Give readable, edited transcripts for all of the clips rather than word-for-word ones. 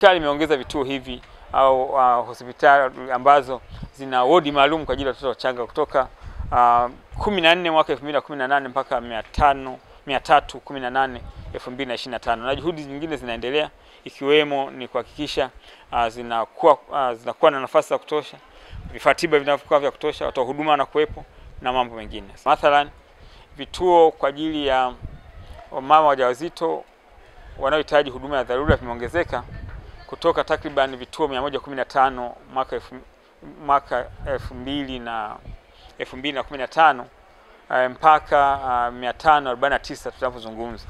Serikali imeongeza vituo hivi au hospitali ambazo zina wodi maalum kwa ajili ya watoto wachanga kutoka 14 mwaka 2018 mpaka 318 2025, na juhudi nyingine zinaendelea, ikiwemo ni kuhakikisha zinakuwa na nafasi za kutosha, vifaa tiba vinavyokuwa vya kutosha, watoa huduma na kuwepo na mambo mengine. Mathalan, vituo kwa ajili ya mama wajawazito wanaohitaji huduma ya dharura vimeongezeka kutoka takriban vituo 115 mwaka 2015 mpaka 549 tunapozungumza.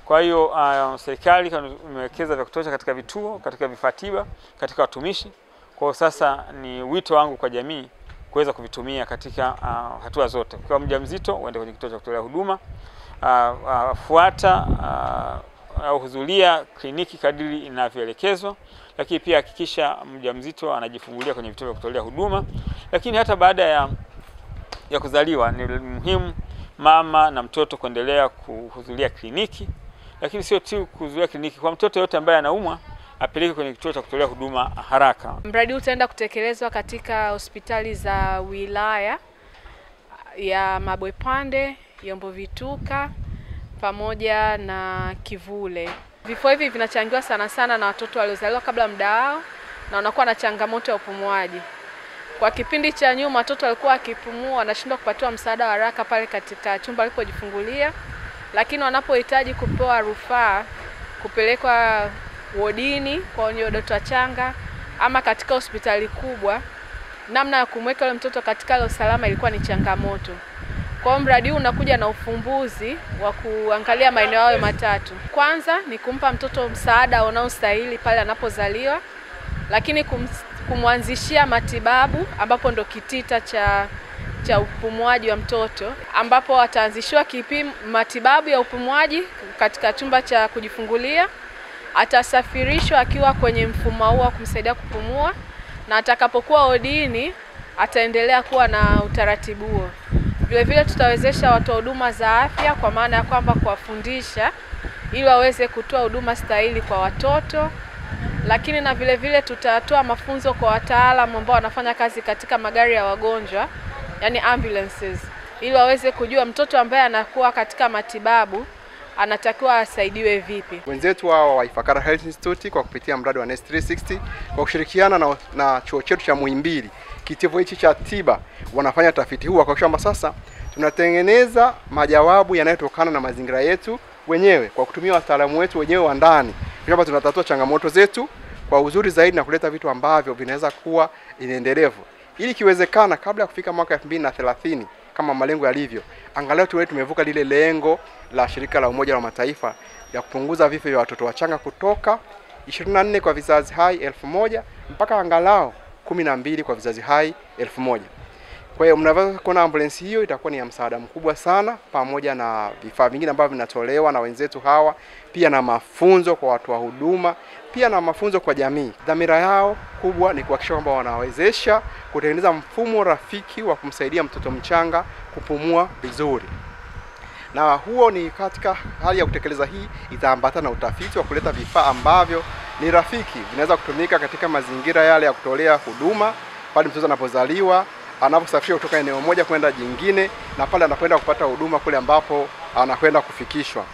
Kwa hiyo serikali imewekeza vya kutosha katika vituo, katika vifaa tiba, katika watumishi. Kwa sasa ni wito wangu kwa jamii kuweza kuvitumia katika hatua zote. Kwa mjamzito uende kwenye kituo cha kutolea huduma, fuata au hudhuria kliniki kadiri inavyoelekezwa, lakini pia hakikisha mjamzito anajifungulia kwenye vituo vya kutolea huduma. Lakini hata baada ya kuzaliwa ni muhimu mama na mtoto kuendelea kuhudhuria kliniki, lakini sio tu kuhudhuria kliniki. Kwa mtoto yote ambaye anaumwa apeleke kwenye kituo cha kutolea huduma haraka. Mradi utaenda kutekelezwa katika hospitali za wilaya ya Mabwepande, Yombo Vituka pamoja na Kivule. Vifo hivi vinachangiwa sana na watoto waliozaliwa kabla muda wao na wanakuwa na changamoto ya upumuaji. Kwa kipindi cha nyuma watoto walikuwa wakipumua wanashindwa kupatiwa msaada wa haraka pale katika chumba walipojifungulia, lakini wanapohitaji kupewa rufaa kupelekwa wodini kwa watoto wachanga ama katika hospitali kubwa, namna ya kumweka yule mtoto katika hali salama ilikuwa ni changamoto. Kwa mradi huu unakuja na ufumbuzi wa kuangalia maeneo hayo matatu. Kwanza ni kumpa mtoto msaada unaostahili pale anapozaliwa, lakini kumwanzishia matibabu ambapo ndo kitita cha upumuaji wa mtoto, ambapo ataanzishiwa matibabu ya upumuaji katika chumba cha kujifungulia, atasafirishwa akiwa kwenye mfumo huu wa kumsaidia kupumua, na atakapokuwa wodini ataendelea kuwa na utaratibu huo. Vile vile tutawezesha watoa huduma za afya kwa maana ya kwamba kuwafundisha ili waweze kutoa huduma stahili kwa watoto, lakini na vile vile tutatoa mafunzo kwa wataalamu ambao wanafanya kazi katika magari ya wagonjwa, yani ambulances, ili waweze kujua mtoto ambaye anakuwa katika matibabu anatakiwa asaidiwe vipi. Wenzetu wa Ifakara Health Institute kwa kupitia mradi wa Nest 360 kwa kushirikiana na chuo chetu cha Muhimbili, kitivo hichi cha tiba, wanafanya tafiti huu kwa kwamba sasa tunatengeneza majawabu yanayotokana na mazingira yetu wenyewe kwa kutumia wataalamu wetu wenyewe wa ndani. Kwamba tunatatua changamoto zetu kwa uzuri zaidi na kuleta vitu ambavyo vinaweza kuwa endelevu, ili kiwezekana kabla ya kufika mwaka 2030 kama malengo yalivyo, angalau tuwe tumevuka lile lengo la shirika la Umoja wa Mataifa ya kupunguza vifo vya watoto wachanga kutoka 24 kwa vizazi hai 1000 mpaka angalau 12 kwa vizazi hai 1000. Kwa hiyo mnaweza kuona ambulance hiyo itakuwa ni ya msaada mkubwa sana, pamoja na vifaa vingine ambavyo vinatolewa na wenzetu hawa, pia na mafunzo kwa watu wa huduma, pia na mafunzo kwa jamii. Dhamira yao kubwa ni kuhakikisha kwamba wanawezesha kutengeneza mfumo rafiki wa kumsaidia mtoto mchanga kupumua vizuri. Na huo ni katika hali ya kutekeleza hii itaambatana na utafiti wa kuleta vifaa ambavyo ni rafiki, vinaweza kutumika katika mazingira yale ya kutolea huduma pale mtoto anapozaliwa, anaposafiri kutoka eneo moja kwenda jingine, na pale anakwenda kupata huduma kule ambapo anakwenda kufikishwa.